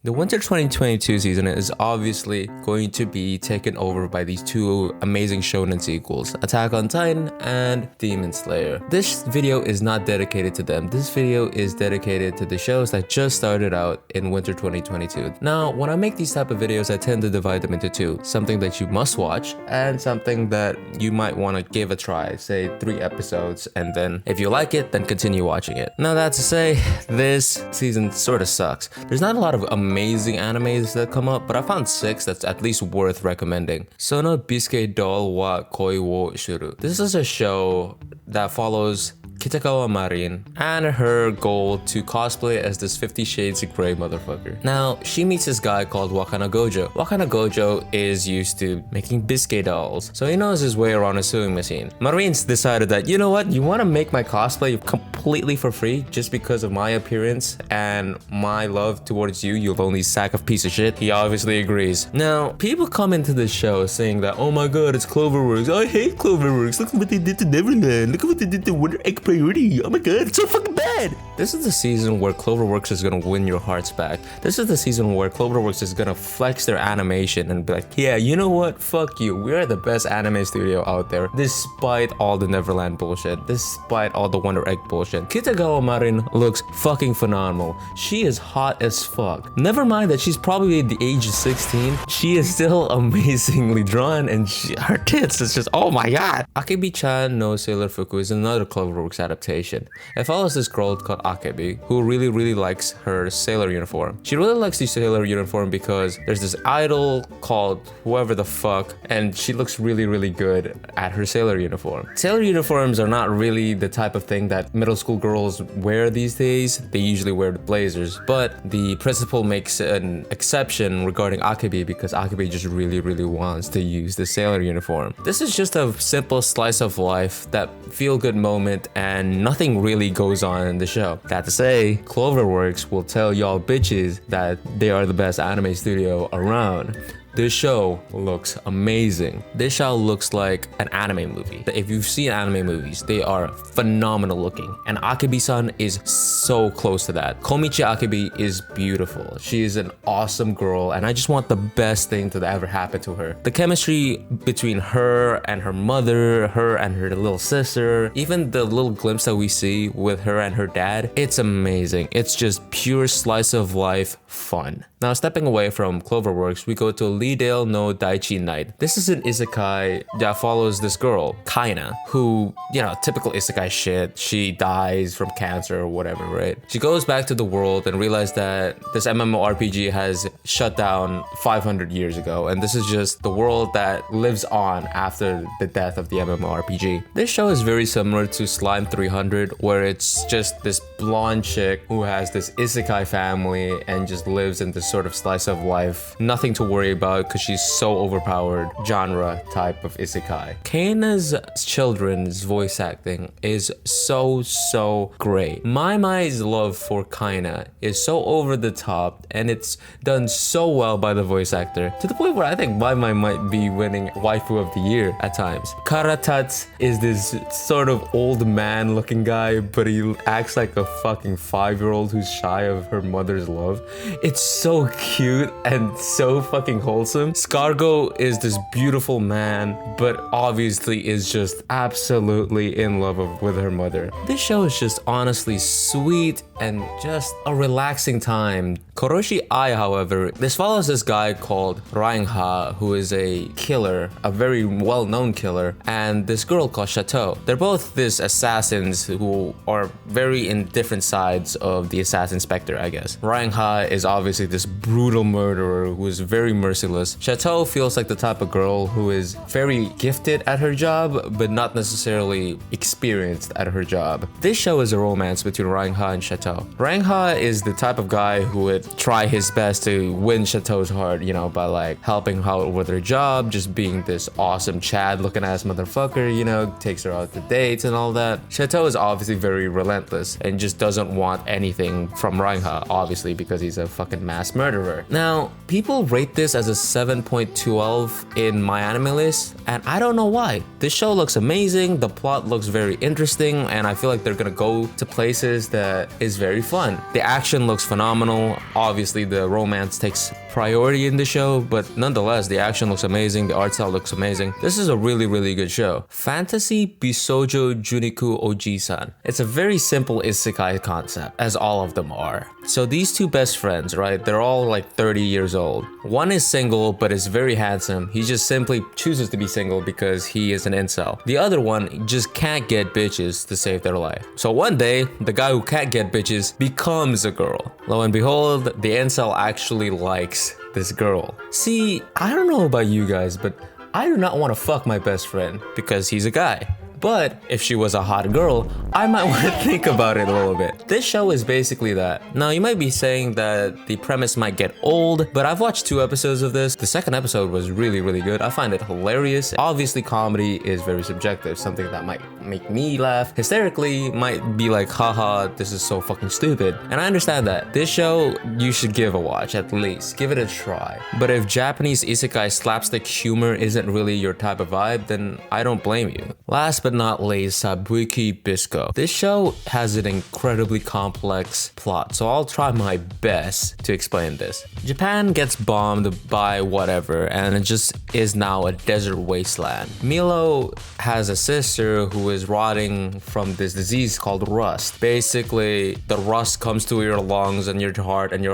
The winter 2022 season is obviously going to be taken over by these two amazing shonen sequels, Attack on Titan and Demon Slayer. This video is not dedicated to them. This video is dedicated to the shows that just started out in winter 2022. Now, when I make these type of videos, I tend to divide them into two. Something that you must watch and something that you might want to give a try, say 3 episodes, and then if you like it, then continue watching it. Now, that's to say, this season sort of sucks. There's not a lot of amazing animes that come up, but I found 6 that's at least worth recommending. Sono Bisco wa Koi wo Shuru. This is a show that follows Kitagawa Marin and her goal to cosplay as this 50 Shades of Grey motherfucker. Now, she meets this guy called Wakana Gojo. Wakana Gojo is used to making biscuit dolls, so he knows his way around a sewing machine. Marin's decided that, you know what, you want to make my cosplay completely for free just because of my appearance and my love towards you, you lonely sack of piece of shit? He obviously agrees. Now, people come into the show saying that, oh my god, it's Cloverworks. I hate Cloverworks. Look at what they did to Neverland. Look at what they did to Winter Egg Priority. Oh my god, it's so fucking bad. This is the season where Cloverworks is gonna win your hearts back. This is the season where Cloverworks is gonna flex their animation and be like, yeah, you know what? Fuck you. We're the best anime studio out there, despite all the Neverland bullshit, despite all the Wonder Egg bullshit. Kitagawa Marin looks fucking phenomenal. She is hot as fuck. Never mind that she's probably the age of 16. She is still amazingly drawn, and her tits is just, oh my god. Akebi-chan no Sailor Fuku is another Cloverworks adaptation. It follows this girl called Akebi who really likes her sailor uniform. She really likes the sailor uniform because there's this idol called whoever the fuck, and she looks really good at her sailor uniform. Sailor uniforms are not really the type of thing that middle school girls wear these days. They usually wear blazers, but the principal makes an exception regarding Akebi because Akebi just really wants to use the sailor uniform. This is just a simple slice of life, that feel-good moment, and nothing really goes on in the show. That to say, Cloverworks will tell y'all bitches that they are the best anime studio around. This show looks amazing. This show looks like an anime movie. If you've seen anime movies, they are phenomenal looking. And Akebi-san is so close to that. Komichi Akebi is beautiful. She is an awesome girl, and I just want the best thing to ever happen to her. The chemistry between her and her mother, her and her little sister, even the little glimpse that we see with her and her dad, it's amazing. It's just pure slice of life fun. Now, stepping away from Cloverworks, we go to Leadale no Daichi Night. This is an isekai that follows this girl, Kaina, who, you know, typical isekai shit. She dies from cancer or whatever, right? She goes back to the world and realizes that this MMORPG has shut down 500 years ago, and this is just the world that lives on after the death of the MMORPG. This show is very similar to Slime 300, where it's just this blonde chick who has this isekai family and just lives in this sort of slice of life, nothing to worry about because she's so overpowered genre type of isekai. Kaina's children's voice acting is so great. Mai's love for Kaina is so over the top, and it's done so well by the voice actor to the point where I think Mai might be winning waifu of the year at times. Karatats is this sort of old man looking guy, but he acts like a fucking 5-year-old who's shy of her mother's love. It's so cute and so fucking wholesome. Scargo is this beautiful man, but obviously is just absolutely in love with her mother. This show is just honestly sweet and just a relaxing time. Koroshi Ai, however, this follows this guy called Reinha, who is a killer, a very well-known killer, and this girl called Chateau. They're both these assassins who are very in different sides of the assassin specter, I guess. Reinha is obviously this brutal murderer who is very merciless. Chateau feels like the type of girl who is very gifted at her job, but not necessarily experienced at her job. This show is a romance between Reinha and Chateau. Reinha is the type of guy who would try his best to win Chateau's heart, you know, by like helping her out with her job, just being this awesome Chad looking ass motherfucker, you know, takes her out to dates and all that. Chateau is obviously very relentless and just doesn't want anything from Reinha, obviously because he's a fucking mass murderer. Now, people rate this as a 7.12 in my anime list, and I don't know why. This show looks amazing, the plot looks very interesting, and I feel like they're gonna go to places that is very fun. The action looks phenomenal. Obviously, the romance takes priority in the show, but nonetheless, the action looks amazing, the art style looks amazing. This is a really, really good show. Fantasy Bisojo Juniku Oji-san. It's a very simple isekai concept, as all of them are. So these two best friends, right, they're all like 30 years old. One is single, but is very handsome. He just simply chooses to be single because he is an incel. The other one just can't get bitches to save their life. So one day, the guy who can't get bitches becomes a girl. Lo and behold, the incel actually likes this girl. See, I don't know about you guys, but I do not want to fuck my best friend because he's a guy. But if she was a hot girl, I might want to think about it a little bit. This show is basically that. Now, you might be saying that the premise might get old, but I've watched 2 episodes of this. The second episode was really, really good. I find it hilarious. Obviously, comedy is very subjective. Something that might make me laugh hysterically might be like, haha, this is so fucking stupid. And I understand that. This show, you should give a watch, at least. Give it a try. But if Japanese isekai slapstick humor isn't really your type of vibe, then I don't blame you. Last but not least, Sabuki Bisco. This show has an incredibly complex plot, so I'll try my best to explain this. Japan gets bombed by whatever, and it just is now a desert wasteland. Milo has a sister who is rotting from this disease called rust. Basically, the rust comes to your lungs and your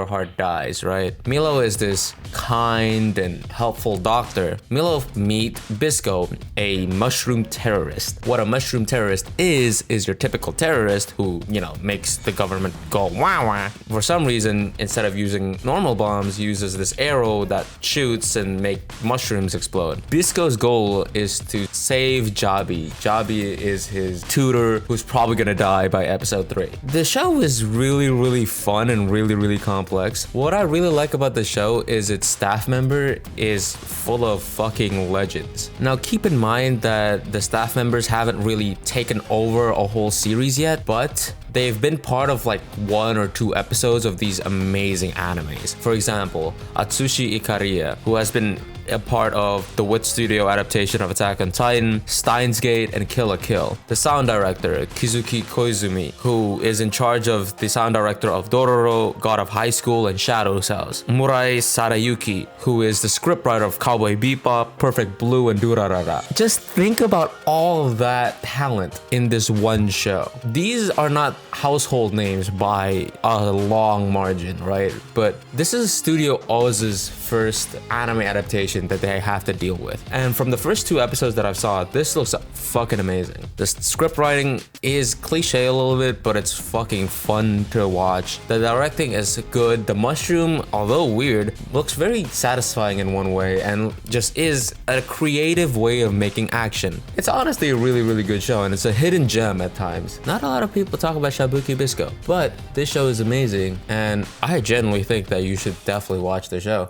heart dies, right? Milo is this kind and helpful doctor. Milo meet Bisco, a mushroom terrorist. What a mushroom terrorist is your typical terrorist who, you know, makes the government go wah wah. For some reason, instead of using normal bombs, uses this arrow that shoots and make mushrooms explode. Bisco's goal is to save Jabi. Jabi is his tutor who's probably gonna die by episode 3. The show is really, really fun and really, really complex. What I really like about the show is its staff member is full of fucking legends. Now, keep in mind that the staff members haven't really taken over a whole series yet, but they've been part of like 1 or 2 episodes of these amazing animes. For example, Atsushi Ikariya, who has been a part of the Wit Studio adaptation of Attack on Titan, Steins Gate, and Kill la Kill. The sound director, Kizuki Koizumi, who is in charge of the sound director of Dororo, God of High School, and Shadow's House. Murai Sarayuki, who is the scriptwriter of Cowboy Bebop, Perfect Blue, and Durarara. Just think about all of that talent in this one show. These are not household names by a long margin, right? But this is Studio O's first anime adaptation that they have to deal with. And from the first 2 episodes that I saw, this looks fucking amazing. The script writing is cliche a little bit, but it's fucking fun to watch. The directing is good. The mushroom, although weird, looks very satisfying in one way and just is a creative way of making action. It's honestly a really, really good show, and it's a hidden gem at times. Not a lot of people talk about Sabuki Bisco, but this show is amazing, and I genuinely think that you should definitely watch the show.